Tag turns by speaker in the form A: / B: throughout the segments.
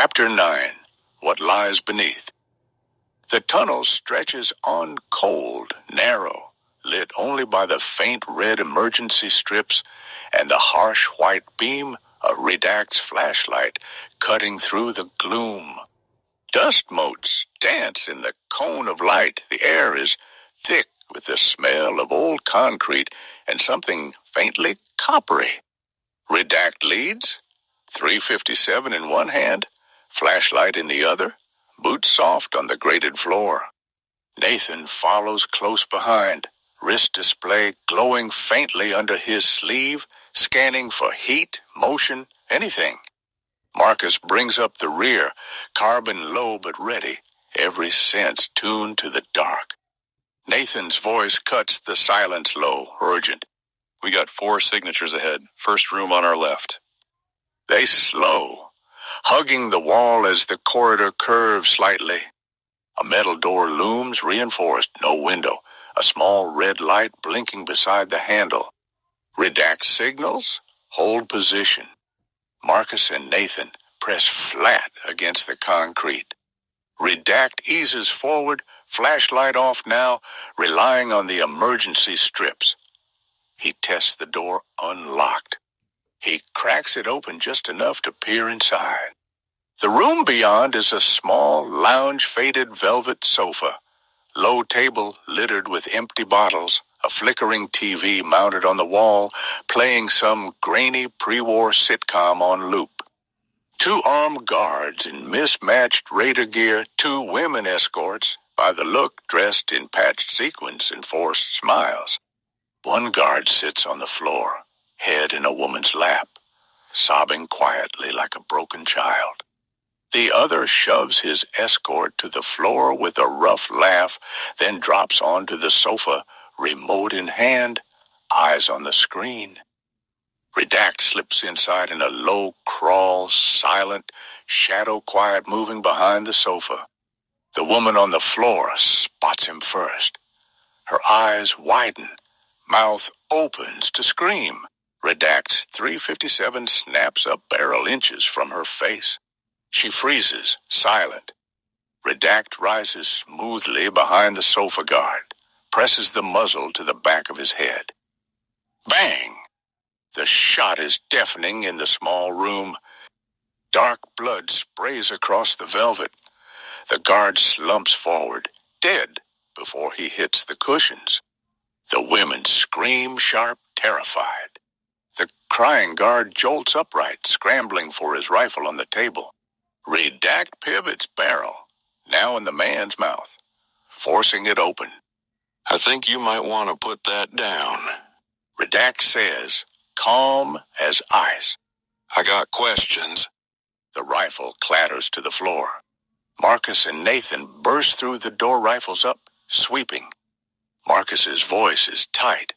A: Chapter 9. What Lies Beneath. The tunnel stretches on cold, narrow, lit only by the faint red emergency strips and the harsh white beam of Redact's flashlight cutting through the gloom. Dust motes dance in the cone of light. The air is thick with the smell of old concrete and something faintly coppery. Redact leads, 357 in one hand, flashlight in the other, boots soft on the grated floor. Nathan follows close behind, wrist display glowing faintly under his sleeve, scanning for heat, motion, anything. Marcus brings up the rear, carbon low but ready, every sense tuned to the dark. Nathan's voice cuts the silence low, urgent.
B: We got 4 signatures ahead, first room on our left.
A: They slow, hugging the wall as the corridor curves slightly. A metal door looms, reinforced, no window, a small red light blinking beside the handle. Redact signals, hold position. Marcus and Nathan press flat against the concrete. Redact eases forward, flashlight off now, relying on the emergency strips. He tests the door unlocked. He cracks it open just enough to peer inside. The room beyond is a small, lounge-faded velvet sofa, low table littered with empty bottles, a flickering TV mounted on the wall, playing some grainy pre-war sitcom on loop. 2 armed guards in mismatched raider gear, 2 women escorts, by the look dressed in patched sequins and forced smiles. One guard sits on the floor, head in a woman's lap, sobbing quietly like a broken child. The other shoves his escort to the floor with a rough laugh, then drops onto the sofa, remote in hand, eyes on the screen. Redact slips inside in a low crawl, silent, shadow quiet moving behind the sofa. The woman on the floor spots him first. Her eyes widen, mouth opens to scream. Redact's 357 snaps up barrel inches from her face. She freezes, silent. Redact rises smoothly behind the sofa guard, presses the muzzle to the back of his head. Bang! The shot is deafening in the small room. Dark blood sprays across the velvet. The guard slumps forward, dead, before he hits the cushions. The women scream sharp, terrified. The crying guard jolts upright, scrambling for his rifle on the table. Redact pivots barrel, now in the man's mouth, forcing it open.
C: I think you might want to put that down.
A: Redact says, calm as ice.
C: I got questions.
A: The rifle clatters to the floor. Marcus and Nathan burst through the door, rifles up, sweeping. Marcus's voice is tight.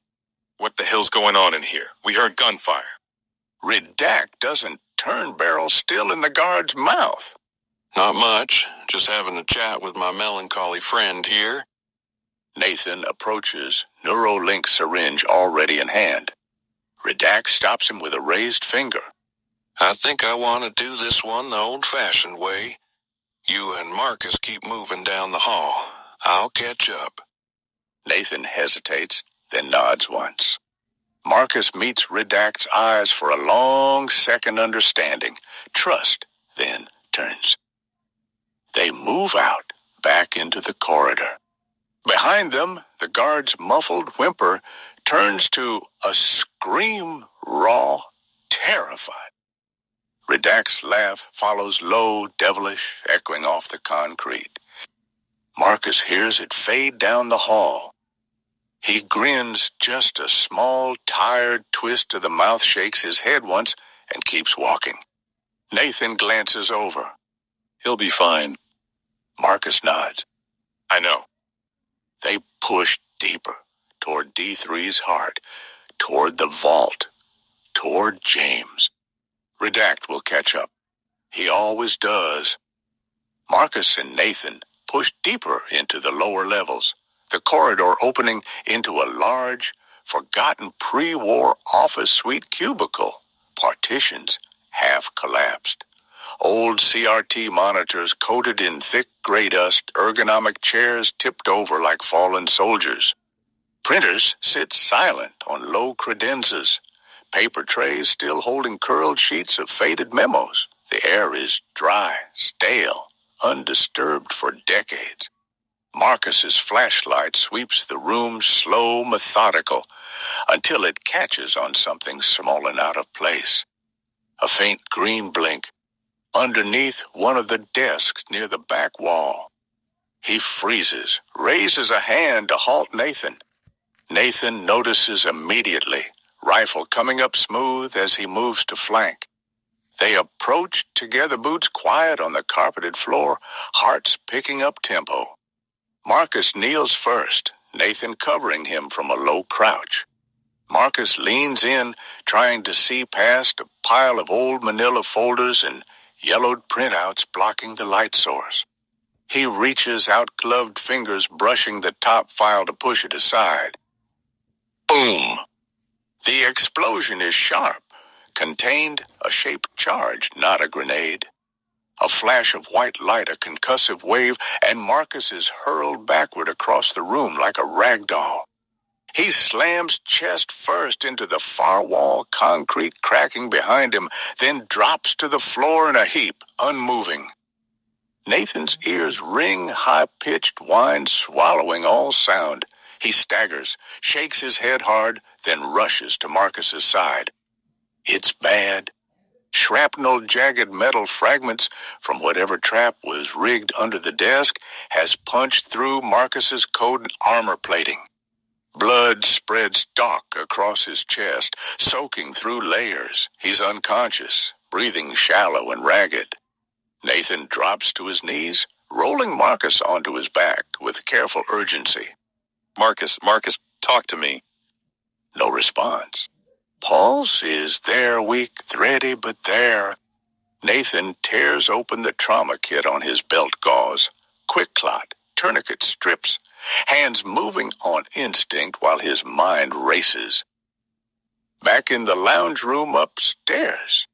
B: What the hell's going on in here? We heard gunfire.
A: Redact doesn't turn barrel, still in the guard's mouth.
C: Not much. Just having a chat with my melancholy friend here.
A: Nathan approaches, Neurolink syringe already in hand. Redact stops him with a raised finger.
C: I think I want to do this one the old-fashioned way. You and Marcus keep moving down the hall. I'll catch up.
A: Nathan hesitates, then nods once. Marcus meets Redact's eyes for a long second, understanding, trust, then turns. They move out, back into the corridor. Behind them, the guard's muffled whimper turns to a scream, raw, terrified. Redact's laugh follows low, devilish, echoing off the concrete. Marcus hears it fade down the hall. He grins, just a small, tired twist to the mouth, shakes his head once, and keeps walking. Nathan glances over.
B: He'll be fine.
A: Marcus nods.
B: I know.
A: They push deeper, toward D3's heart, toward the vault, toward James. Redact will catch up. He always does. Marcus and Nathan push deeper into the lower levels, the corridor opening into a large, forgotten pre-war office suite cubicle, partitions half collapsed. Old CRT monitors coated in thick gray dust, ergonomic chairs tipped over like fallen soldiers. Printers sit silent on low credenzas. Paper trays still holding curled sheets of faded memos. The air is dry, stale, undisturbed for decades. Marcus's flashlight sweeps the room slow, methodical, until it catches on something small and out of place. A faint green blink underneath one of the desks near the back wall. He freezes, raises a hand to halt Nathan. Nathan notices immediately, rifle coming up smooth as he moves to flank. They approach together, boots quiet on the carpeted floor, hearts picking up tempo. Marcus kneels first, Nathan covering him from a low crouch. Marcus leans in, trying to see past a pile of old manila folders and yellowed printouts blocking the light source. He reaches out gloved fingers, brushing the top file to push it aside. Boom! The explosion is sharp, contained a shaped charge, not a grenade. A flash of white light, a concussive wave, and Marcus is hurled backward across the room like a rag doll. He slams chest first into the far wall, concrete cracking behind him, then drops to the floor in a heap, unmoving. Nathan's ears ring high-pitched whine, swallowing all sound. He staggers, shakes his head hard, then rushes to Marcus's side. It's bad. Shrapnel jagged metal fragments from whatever trap was rigged under the desk has punched through Marcus's coat and armor plating. Blood spreads dark across his chest, soaking through layers. He's unconscious, breathing shallow and ragged. Nathan drops to his knees, rolling Marcus onto his back with careful urgency.
B: Marcus, talk to me.
A: No response. Pulse is there, weak, thready, but there. Nathan tears open the trauma kit on his belt gauze. Quick clot, tourniquet strips, hands moving on instinct while his mind races. Back in the lounge room upstairs,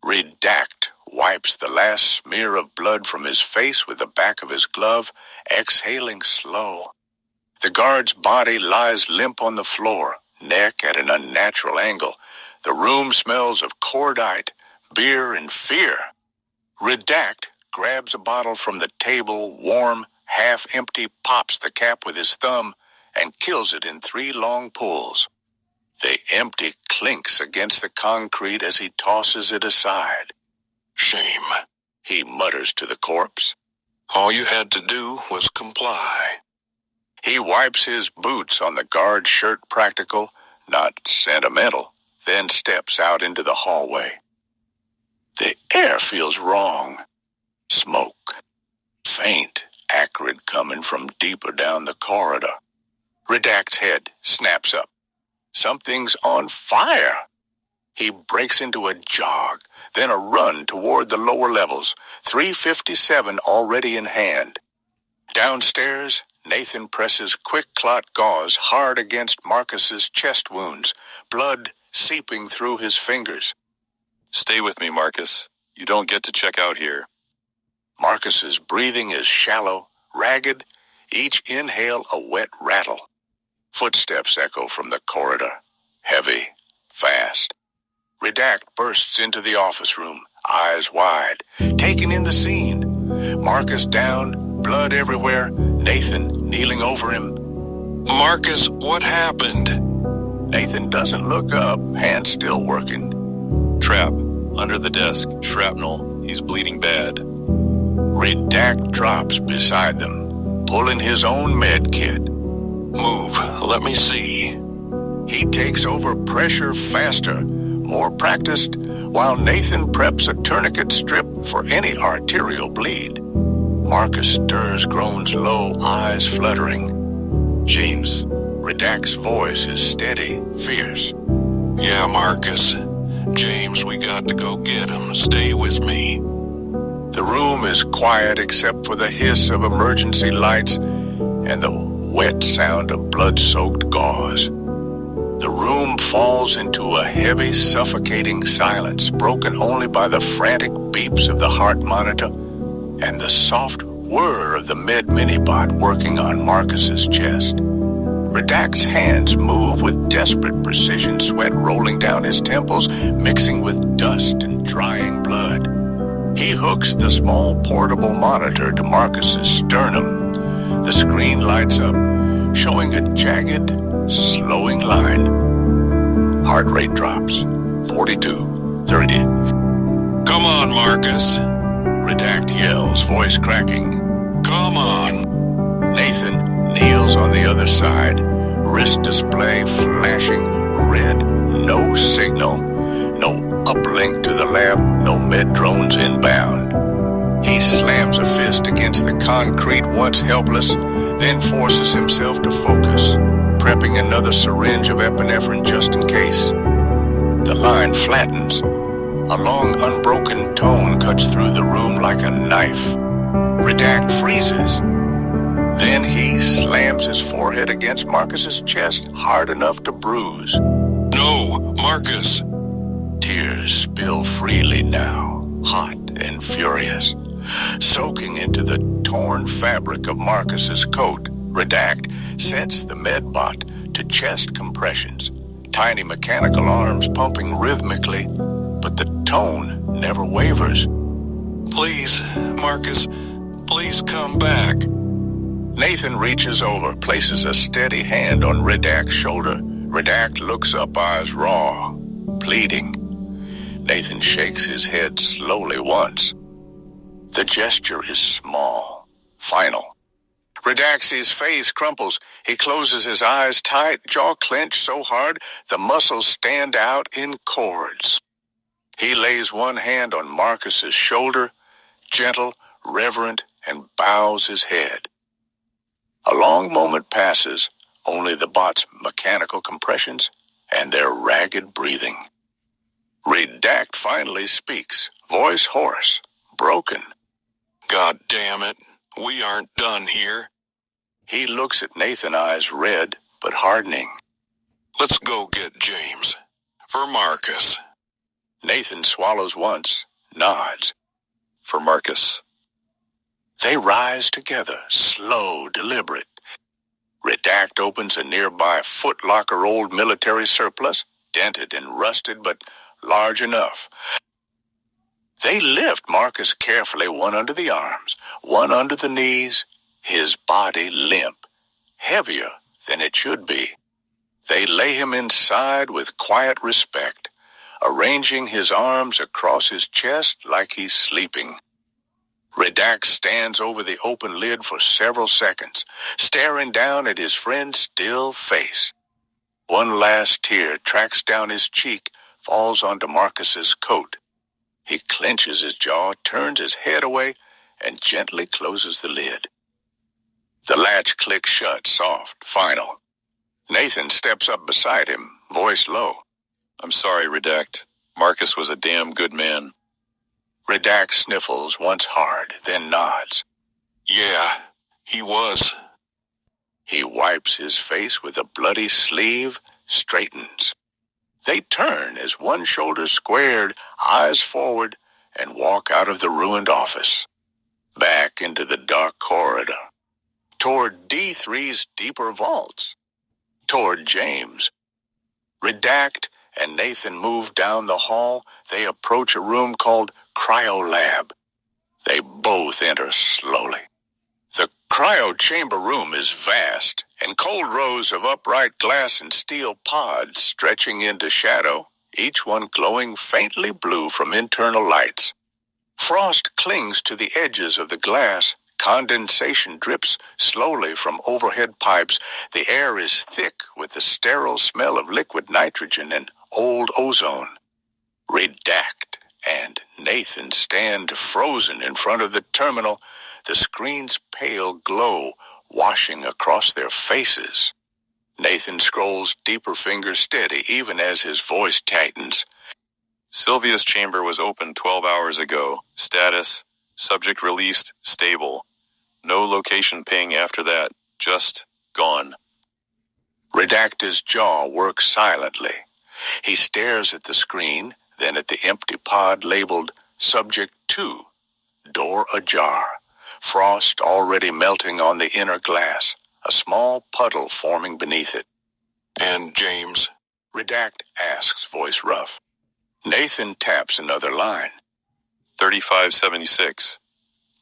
A: Redact wipes the last smear of blood from his face with the back of his glove, exhaling slow. The guard's body lies limp on the floor, neck at an unnatural angle. The room smells of cordite, beer, and fear. Redact grabs a bottle from the table, warm, half-empty, pops the cap with his thumb, and kills it in 3 long pulls. The empty clinks against the concrete as he tosses it aside.
C: Shame.
A: He mutters to the corpse.
C: All you had to do was comply.
A: He wipes his boots on the guard's shirt, practical, not sentimental, then steps out into the hallway. The air feels wrong. Smoke. Faint, acrid, coming from deeper down the corridor. Redact's head snaps up. Something's on fire. He breaks into a jog, then a run toward the lower levels, 357 already in hand. Downstairs, Nathan presses quick clot gauze hard against Marcus's chest wounds, blood seeping through his fingers.
B: Stay with me, Marcus. You don't get to check out here.
A: Marcus's breathing is shallow, ragged, each inhale a wet rattle. Footsteps echo from the corridor, heavy, fast. Redact bursts into the office room, eyes wide, taking in the scene. Marcus down, blood everywhere, Nathan kneeling over him.
C: Marcus, what happened?
A: Nathan doesn't look up, hands still working.
B: Trap. Under the desk. Shrapnel. He's bleeding bad.
A: Redact drops beside them, pulling his own med kit.
C: Move. Let me see.
A: He takes over pressure faster, more practiced, while Nathan preps a tourniquet strip for any arterial bleed. Marcus stirs, groans low, eyes fluttering.
C: James.
A: Redact's voice is steady, fierce.
C: Yeah, Marcus. James, we got to go get him. Stay with me.
A: The room is quiet except for the hiss of emergency lights and the wet sound of blood-soaked gauze. The room falls into a heavy, suffocating silence, broken only by the frantic beeps of the heart monitor and the soft whir of the med-minibot working on Marcus's chest. Redact's hands move with desperate precision, sweat rolling down his temples, mixing with dust and drying blood. He hooks the small portable monitor to Marcus's sternum. The screen lights up, showing a jagged, slowing line. Heart rate drops. 42, 30.
C: Come on, Marcus.
A: Redact yells, voice cracking.
C: Come on.
A: Nathan kneels on the other side, wrist display flashing red, no signal, no uplink to the lab, no med drones inbound. He slams a fist against the concrete, once helpless, then forces himself to focus, prepping another syringe of epinephrine just in case. The line flattens. A long, unbroken tone cuts through the room like a knife. Redact freezes. Then he slams his forehead against Marcus's chest hard enough to bruise.
C: No, Marcus.
A: Tears spill freely now, hot and furious, soaking into the torn fabric of Marcus's coat. Redact sets the medbot to chest compressions, tiny mechanical arms pumping rhythmically, but the tone never wavers.
C: Please, Marcus, please come back.
A: Nathan reaches over, places a steady hand on Redact's shoulder. Redact looks up, eyes raw, pleading. Nathan shakes his head slowly once. The gesture is small, final. Redact's face crumples. He closes his eyes tight, jaw clenched so hard the muscles stand out in cords. He lays one hand on Marcus's shoulder, gentle, reverent, and bows his head. A long moment passes, only the bot's mechanical compressions and their ragged breathing. Redact finally speaks, voice hoarse, broken.
C: God damn it, we aren't done here.
A: He looks at Nathan, eyes red but hardening.
C: Let's go get James. For Marcus.
A: Nathan swallows once, nods.
B: For Marcus.
A: They rise together, slow, deliberate. Redact opens a nearby footlocker old military surplus, dented and rusted, but large enough. They lift Marcus carefully, one under the arms, one under the knees, his body limp, heavier than it should be. They lay him inside with quiet respect, arranging his arms across his chest like he's sleeping. Redact stands over the open lid for several seconds, staring down at his friend's still face. One last tear tracks down his cheek, falls onto Marcus's coat. He clenches his jaw, turns his head away, and gently closes the lid. The latch clicks shut, soft, final. Nathan steps up beside him, voice low.
B: I'm sorry, Redact. Marcus was a damn good man.
A: Redact sniffles once hard, then nods.
C: Yeah, he was.
A: He wipes his face with a bloody sleeve, straightens. They turn as one shoulder squared, eyes forward, and walk out of the ruined office. Back into the dark corridor. Toward D3's deeper vaults. Toward James. Redact and Nathan move down the hall. They approach a room called Cryolab. They both enter slowly. The cryo chamber room is vast, and cold rows of upright glass and steel pods stretching into shadow, each one glowing faintly blue from internal lights. Frost clings to the edges of the glass. Condensation drips slowly from overhead pipes. The air is thick with the sterile smell of liquid nitrogen and old ozone. Redact and Nathan stand frozen in front of the terminal, the screen's pale glow washing across their faces. Nathan scrolls deeper fingers steady even as his voice tightens.
B: Sylvia's chamber was opened 12 hours ago. Status, subject released, stable. No location ping after that, just gone.
A: Redact Redact's jaw works silently. He stares at the screen, then at the empty pod labeled Subject 2, door ajar, frost already melting on the inner glass, a small puddle forming beneath it.
C: And James?
A: Redact asks, voice rough. Nathan taps another line.
B: 3576.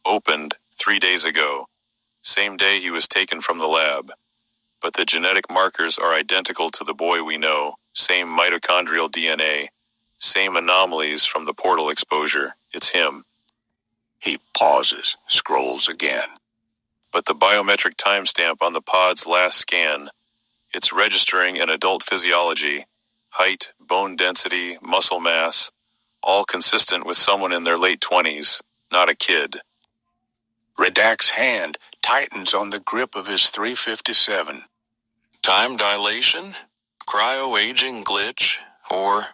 B: Opened 3 days ago. Same day he was taken from the lab. But the genetic markers are identical to the boy we know. Same mitochondrial DNA. Same anomalies from the portal exposure. It's him.
A: He pauses, scrolls again.
B: But the biometric timestamp on the pod's last scan, it's registering an adult physiology, height, bone density, muscle mass, all consistent with someone in their late 20s, not a kid.
A: Redact's hand tightens on the grip of his 357.
C: Time dilation? Cryo-aging glitch? Or...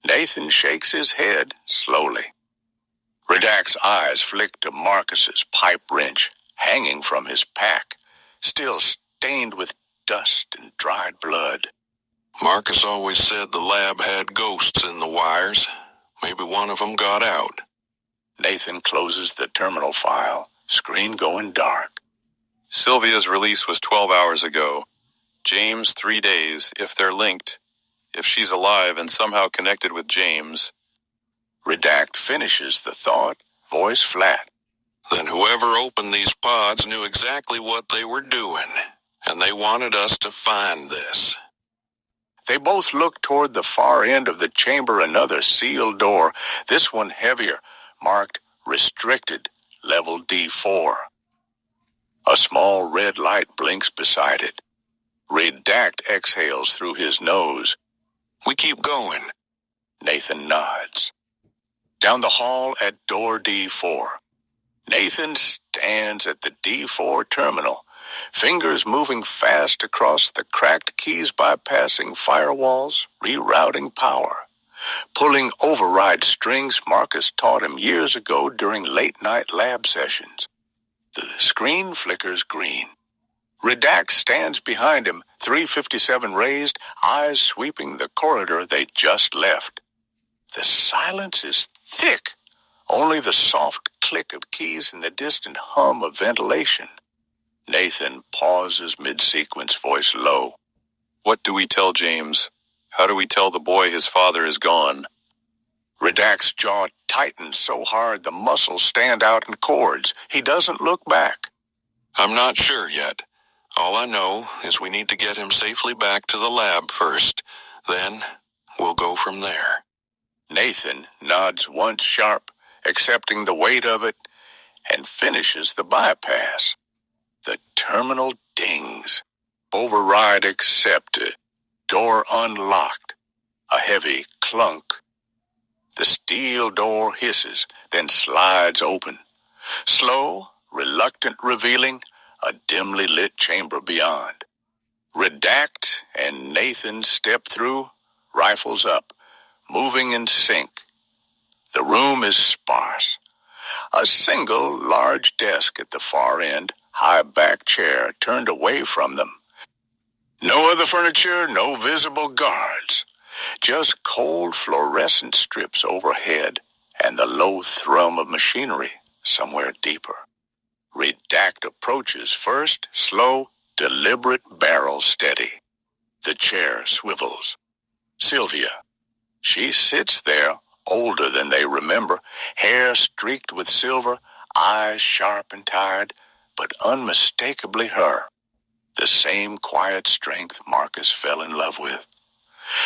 A: Nathan shakes his head slowly. Redact's eyes flick to Marcus's pipe wrench hanging from his pack, still stained with dust and dried blood.
C: Marcus always said the lab had ghosts in the wires. Maybe one of them got out.
A: Nathan closes the terminal file, screen going dark.
B: Sylvia's release was 12 hours ago. James 3 days, if they're linked. If she's alive and somehow connected with James.
A: Redact finishes the thought, voice flat.
C: Then whoever opened these pods knew exactly what they were doing, and they wanted us to find this.
A: They both look toward the far end of the chamber, another sealed door, this one heavier, marked Restricted, Level D4. A small red light blinks beside it. Redact exhales through his nose.
C: We keep going.
A: Nathan nods. Down the hall at door D4. Nathan stands at the D4 terminal, fingers moving fast across the cracked keys, bypassing firewalls, rerouting power, pulling override strings Marcus taught him years ago during late-night lab sessions. The screen flickers green. Redact stands behind him, 357 raised, eyes sweeping the corridor they just left. The silence is thick, only the soft click of keys and the distant hum of ventilation. Nathan pauses mid-sequence, voice low.
B: What do we tell James? How do we tell the boy his father is gone?
A: Redact's jaw tightens so hard the muscles stand out in cords. He doesn't look back.
C: I'm not sure yet. All I know is we need to get him safely back to the lab first. Then we'll go from there.
A: Nathan nods once sharp, accepting the weight of it, and finishes the bypass. The terminal dings. Override accepted. Door unlocked. A heavy clunk. The steel door hisses, then slides open. Slow, reluctant, revealing a dimly lit chamber beyond. Redact and Nathan step through, rifles up, moving in sync. The room is sparse. A single large desk at the far end, high-back chair turned away from them. No other furniture, no visible guards. Just cold fluorescent strips overhead and the low thrum of machinery somewhere deeper. Redact approaches first, slow, deliberate, barrel steady. The chair swivels. Sylvia. She sits there, older than they remember, hair streaked with silver, eyes sharp and tired, but unmistakably her. The same quiet strength Marcus fell in love with.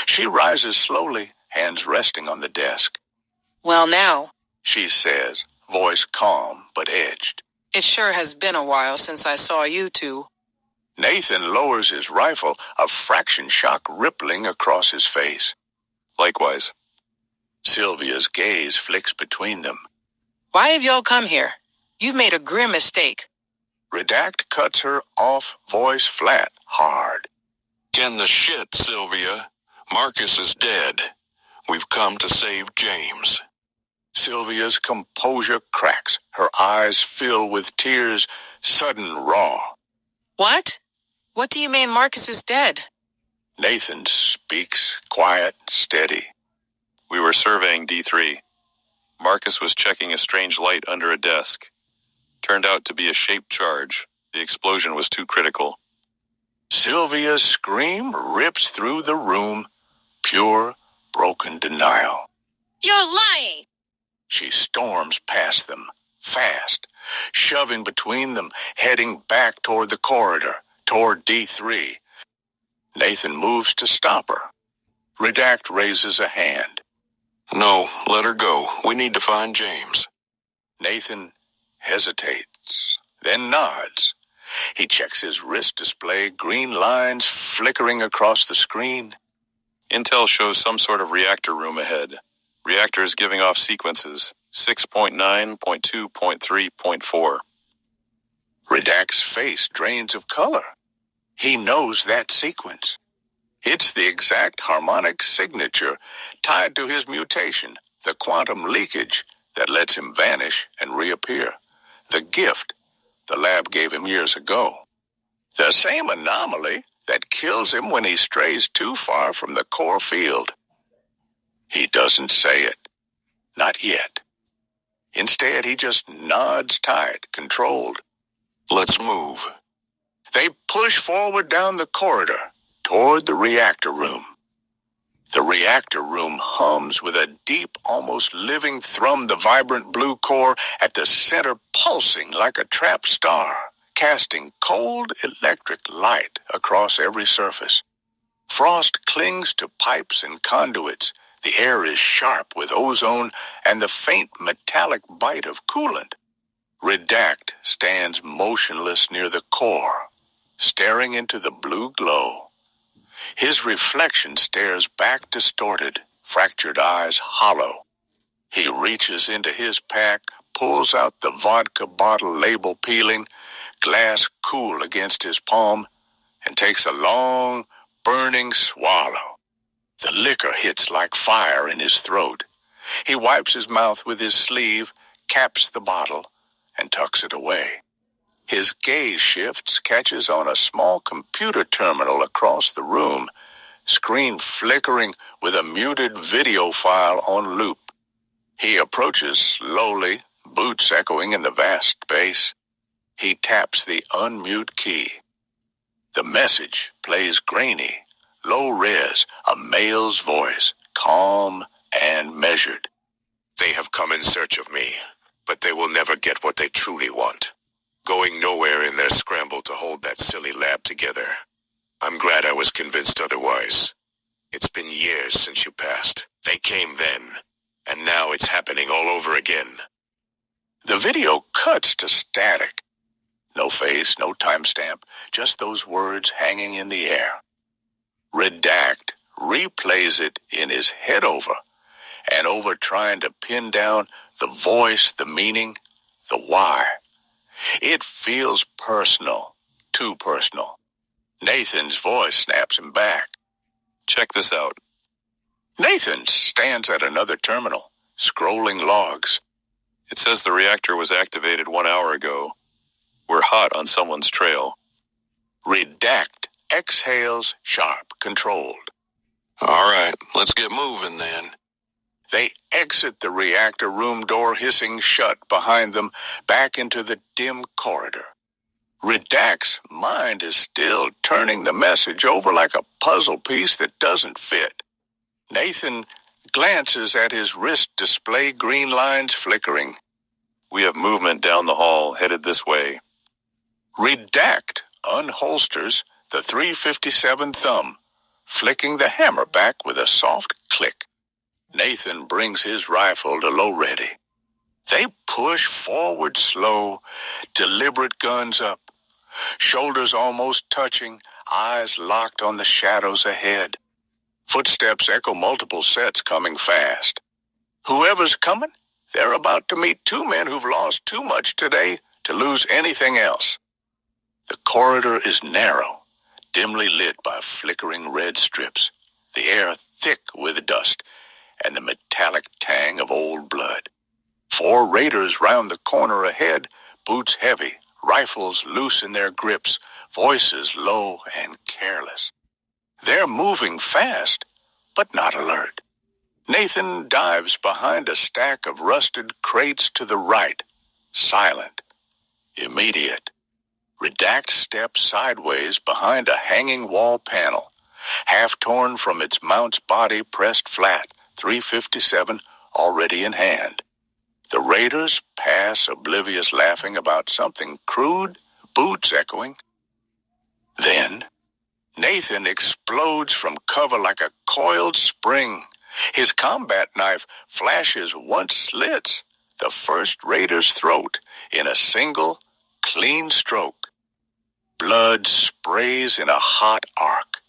A: She rises slowly, hands resting on the desk.
D: Well now,
A: She says, voice calm but edged.
D: it sure has been a while since I saw you two.
A: Nathan lowers his rifle, a fraction shock rippling across his face.
B: Likewise.
A: Sylvia's gaze flicks between them.
D: Why have y'all come here? You've made a grim mistake.
A: Redact cuts her off, voice flat, hard.
C: Can the shit, Sylvia. Marcus is dead. We've come to save James.
A: Sylvia's composure cracks. Her eyes fill with tears, sudden raw.
D: What? What do you mean Marcus is dead?
A: Nathan speaks, quiet, steady.
B: We were surveying D3. Marcus was checking a strange light under a desk. Turned out to be a shaped charge. The explosion was too critical.
A: Sylvia's scream rips through the room, pure, broken denial.
D: You're lying!
A: She storms past them, fast, shoving between them, heading back toward the corridor, toward D3. Nathan moves to stop her. Redact raises a hand.
C: No, let her go. We need to find James.
A: Nathan hesitates, then nods. He checks his wrist display, green lines flickering across the screen.
B: Intel shows some sort of reactor room ahead. Reactors giving off sequences 6.9.2.3.4.
A: Redact's face drains of color. He knows that sequence. It's the exact harmonic signature tied to his mutation, the quantum leakage that lets him vanish and reappear. The gift the lab gave him years ago. The same anomaly that kills him when he strays too far from the core field. He doesn't say it. Not yet. Instead, he just nods tight, controlled.
C: Let's move.
A: They push forward down the corridor, toward the reactor room. The reactor room hums with a deep, almost living thrum, the vibrant blue core at the center pulsing like a trapped star, casting cold electric light across every surface. Frost clings to pipes and conduits. The air is sharp with ozone and the faint metallic bite of coolant. Redact stands motionless near the core, staring into the blue glow. His reflection stares back distorted, fractured eyes hollow. He reaches into his pack, pulls out the vodka bottle label peeling, glass cool against his palm, and takes a long, burning swallow. The liquor hits like fire in his throat. He wipes his mouth with his sleeve, caps the bottle, and tucks it away. His gaze shifts, catches on a small computer terminal across the room, screen flickering with a muted video file on loop. He approaches slowly, boots echoing in the vast space. He taps the unmute key. The message plays grainy, low res, a male's voice, calm and measured.
E: They have come in search of me, but they will never get what they truly want. Going nowhere in their scramble to hold that silly lab together. I'm glad I was convinced otherwise. It's been years since you passed. They came then, and now it's happening all over again.
A: The video cuts to static. No face, no timestamp, just those words hanging in the air. Redact replays it in his head over, trying to pin down the voice, the meaning, the why. It feels personal, too personal. Nathan's voice snaps him back.
B: Check this out.
A: Nathan stands at another terminal, scrolling logs.
B: It says the reactor was activated 1 hour ago. We're hot on someone's trail.
A: Redact exhales sharp, controlled.
C: All right, let's get moving then.
A: They exit the reactor room door hissing shut behind them, back into the dim corridor. Redact's mind is still turning the message over like a puzzle piece that doesn't fit. Nathan glances at his wrist display, green lines flickering.
B: We have movement down the hall, headed this way.
A: Redact unholsters the .357 thumb, flicking the hammer back with a soft click. Nathan brings his rifle to low ready. They push forward slow, deliberate, guns up, shoulders almost touching, eyes locked on the shadows ahead. Footsteps echo multiple sets coming fast. Whoever's coming, they're about to meet two men who've lost too much today to lose anything else. The corridor is narrow, dimly lit by flickering red strips, the air thick with dust and the metallic tang of old blood. 4 raiders round the corner ahead, boots heavy, rifles loose in their grips, voices low and careless. They're moving fast, but not alert. Nathan dives behind a stack of rusted crates to the right, silent, immediate. Redact steps sideways behind a hanging wall panel, half torn from its mount's body pressed flat, 357 already in hand. The raiders pass, oblivious, laughing about something crude, boots echoing. Then, Nathan explodes from cover like a coiled spring. His combat knife flashes once slits the first raider's throat in a single, clean stroke. Blood sprays in a hot arc.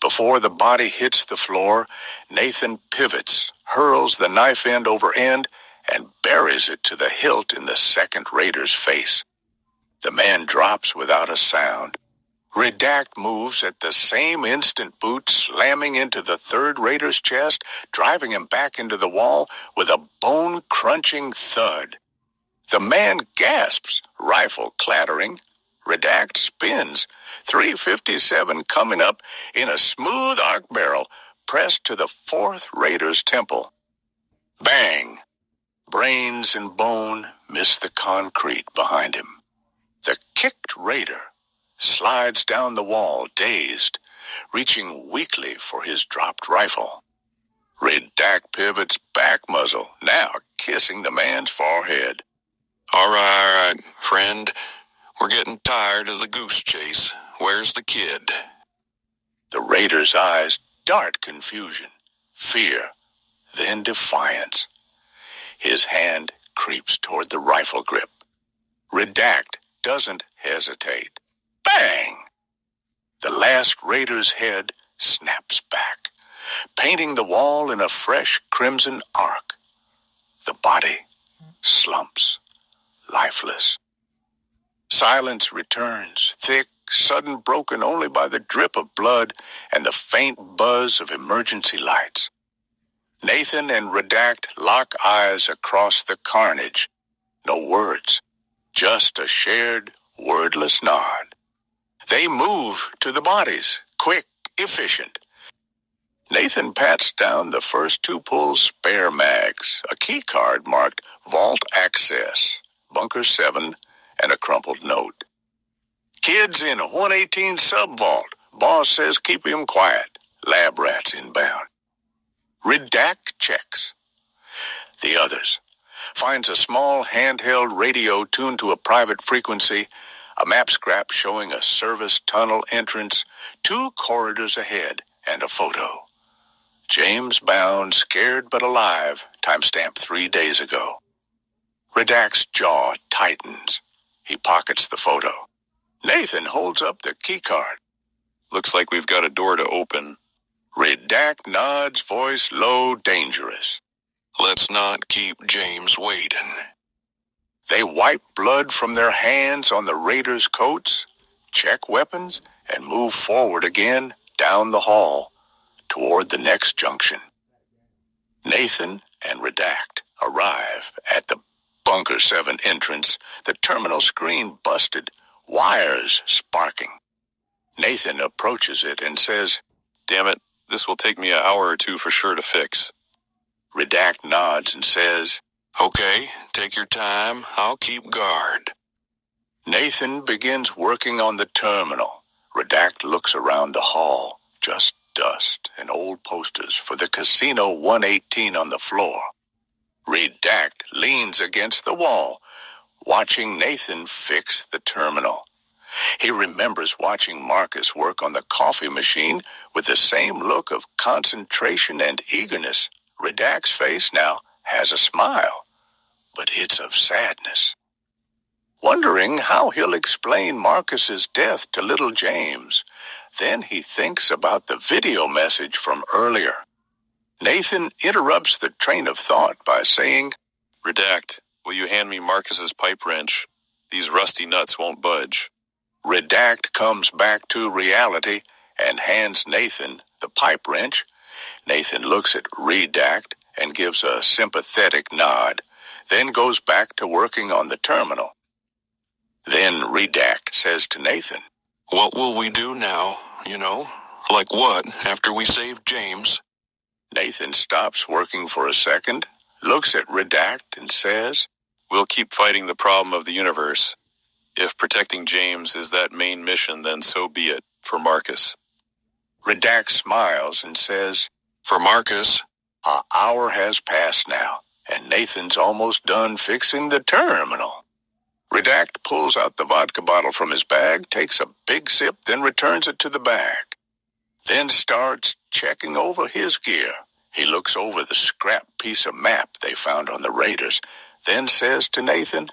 A: Before the body hits the floor, Nathan pivots, hurls the knife end over end, and buries it to the hilt in the second raider's face. The man drops without a sound. Redact moves at the same instant, boot slamming into the third raider's chest, driving him back into the wall with a bone-crunching thud. The man gasps, rifle clattering. Redact spins, 357 coming up in a smooth arc barrel, pressed to the fourth raider's temple. Bang! Brains and bone miss the concrete behind him. The kicked raider slides down the wall, dazed, reaching weakly for his dropped rifle. Redact pivots back muzzle, now kissing the man's forehead.
C: All right, friend. We're getting tired of the goose chase. Where's the kid?
A: The raider's eyes dart confusion, fear, then defiance. His hand creeps toward the rifle grip. Redact doesn't hesitate. Bang! The last raider's head snaps back, painting the wall in a fresh crimson arc. The body slumps, lifeless. Silence returns, thick, sudden, broken only by the drip of blood and the faint buzz of emergency lights. Nathan and Redact lock eyes across the carnage. No words, just a shared, wordless nod. They move to the bodies, quick, efficient. Nathan pats down the first two pulls spare mags, a key card marked Vault Access, Bunker 7, and a crumpled note. Kids in 118 sub-vault. Boss says keep him quiet. Lab rats inbound. Redact checks. The others. Finds a small handheld radio tuned to a private frequency, a map scrap showing a service tunnel entrance, 2 corridors ahead, and a photo. James Bound, scared but alive, timestamp 3 days ago. Redact's jaw tightens. He pockets the photo. Nathan holds up the keycard.
B: Looks like we've got a door to open.
A: Redact nods, voice low, dangerous.
C: Let's not keep James waiting.
A: They wipe blood from their hands on the raiders' coats, check weapons, and move forward again down the hall toward the next junction. Nathan and Redact arrive at the Bunker 7 entrance, the terminal screen busted, wires sparking. Nathan approaches it and says,
B: Damn it, this will take me an hour or two for sure to fix.
A: Redact nods and says,
C: Okay, take your time. I'll keep guard.
A: Nathan begins working on the terminal. Redact looks around the hall, just dust and old posters for the Casino 118 on the floor. Redact leans against the wall, watching Nathan fix the terminal. He remembers watching Marcus work on the coffee machine with the same look of concentration and eagerness. Redact's face now has a smile, but it's of sadness. Wondering how he'll explain Marcus's death to little James, then he thinks about the video message from earlier. Nathan interrupts the train of thought by saying,
B: Redact, will you hand me Marcus's pipe wrench? These rusty nuts won't budge.
A: Redact comes back to reality and hands Nathan the pipe wrench. Nathan looks at Redact and gives a sympathetic nod, then goes back to working on the terminal. Then Redact says to Nathan,
C: What will we do now? Like what, after we saved James?
A: Nathan stops working for a second, looks at Redact, and says,
B: We'll keep fighting the problem of the universe. If protecting James is that main mission, then so be it, for Marcus.
A: Redact smiles and says,
C: For Marcus?
A: An hour has passed now, and Nathan's almost done fixing the terminal. Redact pulls out the vodka bottle from his bag, takes a big sip, then returns it to the bag. Then starts checking over his gear. He looks over the scrap piece of map they found on the Raiders, then says to Nathan,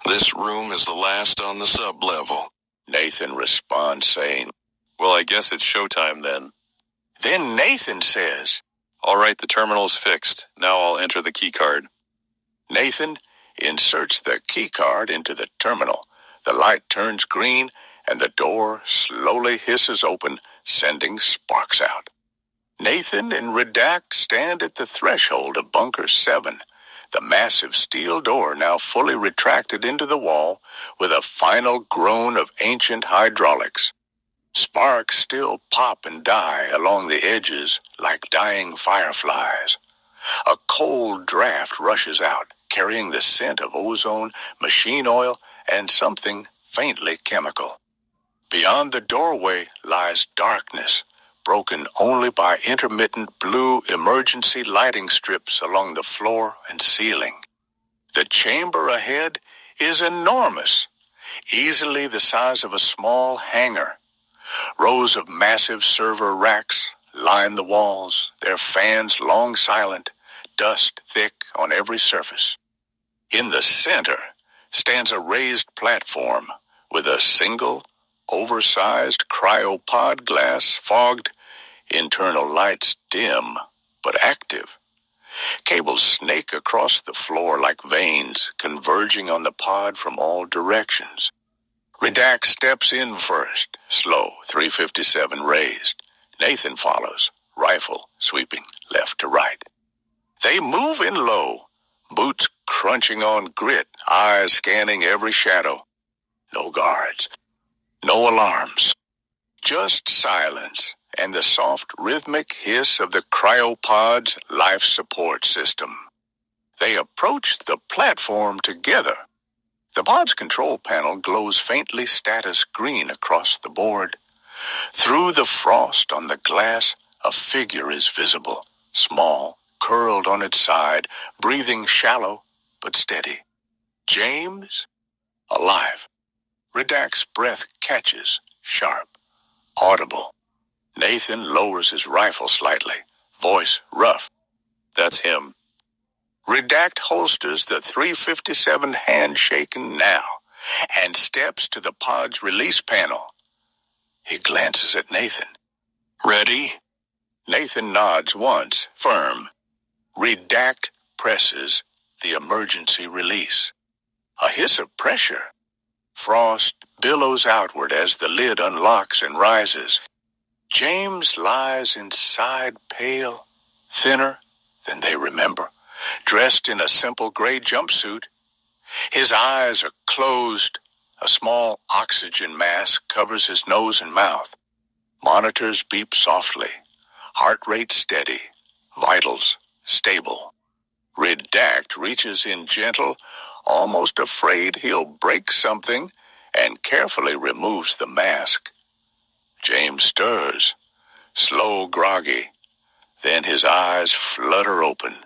C: This room is the last on the sub-level.
A: Nathan responds saying,
B: Well, I guess it's showtime then.
A: Then Nathan says,
B: All right, the terminal's fixed. Now I'll enter the keycard.
A: Nathan inserts the keycard into the terminal. The light turns green, and the door slowly hisses open, sending sparks out. Nathan and Redact stand at the threshold of Bunker 7, the massive steel door now fully retracted into the wall with a final groan of ancient hydraulics. Sparks still pop and die along the edges like dying fireflies. A cold draft rushes out, carrying the scent of ozone, machine oil, and something faintly chemical. Beyond the doorway lies darkness, broken only by intermittent blue emergency lighting strips along the floor and ceiling. The chamber ahead is enormous, easily the size of a small hangar. Rows of massive server racks line the walls, their fans long silent, dust thick on every surface. In the center stands a raised platform with a single, oversized cryopod glass fogged, internal lights dim but active. Cables snake across the floor like veins, converging on the pod from all directions. Redact steps in first, slow, 357 raised. Nathan follows, rifle sweeping left to right. They move in low, boots crunching on grit, eyes scanning every shadow. No guards, no alarms, just silence and the soft rhythmic hiss of the cryopod's life support system. They approach the platform together. The pod's control panel glows faintly status green across the board. Through the frost on the glass, a figure is visible, small, curled on its side, breathing shallow but steady. James? Alive. Redact's breath catches, sharp, audible. Nathan lowers his rifle slightly, voice rough.
B: That's him.
A: Redact holsters the 357 handshaken now and steps to the pod's release panel. He glances at Nathan.
C: Ready?
A: Nathan nods once, firm. Redact presses the emergency release. A hiss of pressure. Frost billows outward as the lid unlocks and rises. James lies inside, pale, thinner than they remember, dressed in a simple gray jumpsuit. His eyes are closed. A small oxygen mask covers his nose and mouth. Monitors beep softly. Heart rate steady. Vitals stable. Redact reaches in gentle, almost afraid he'll break something, and carefully removes the mask. James stirs, slow, groggy. Then his eyes flutter open.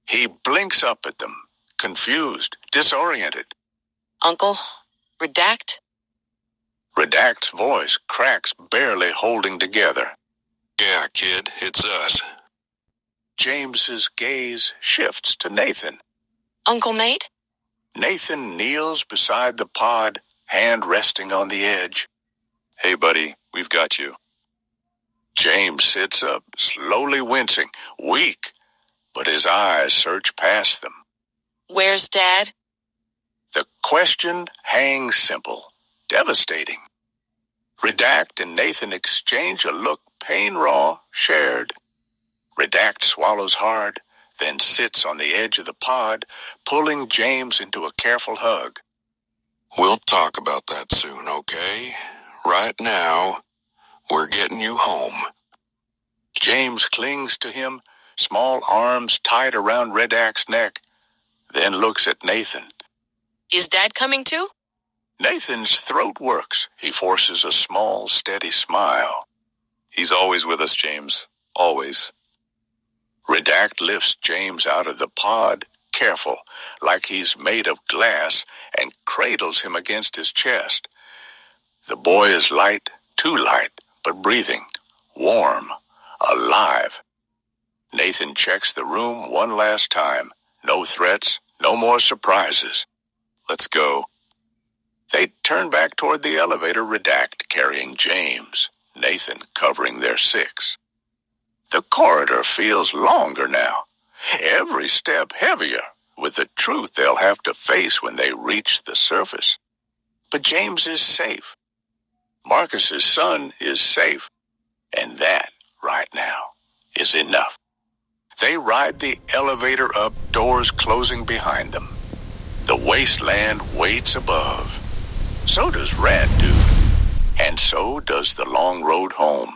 A: He blinks up at them, confused, disoriented.
D: Uncle? Redact?
A: Redact's voice cracks, barely holding together.
C: Yeah, kid, it's us.
A: James's gaze shifts to Nathan.
D: Uncle Nate?
A: Nathan kneels beside the pod, hand resting on the edge.
B: Hey, buddy, we've got you.
A: James sits up, slowly wincing, weak, but his eyes search past them.
D: Where's Dad?
A: The question hangs simple, devastating. Redact and Nathan exchange a look, pain-raw, shared. Redact swallows hard, then sits on the edge of the pod, pulling James into a careful hug.
C: We'll talk about that soon, okay? Right now, We're getting you home.
A: James clings to him, small arms tight around Redact's neck, then looks at Nathan.
D: Is Dad coming too?
A: Nathan's throat works. He forces a small, steady smile.
B: He's always with us, James. Always.
A: Redact lifts James out of the pod, careful, like he's made of glass, and cradles him against his chest. The boy is light, too light, but breathing, warm, alive. Nathan checks the room one last time. No threats, no more surprises.
B: Let's go.
A: They turn back toward the elevator, Redact carrying James, Nathan covering their six. The corridor feels longer now, every step heavier, with the truth they'll have to face when they reach the surface. But James is safe. Marcus's son is safe, and that, right now, is enough. They ride the elevator up, doors closing behind them. The wasteland waits above. So does Rad Dude, and so does the long road home.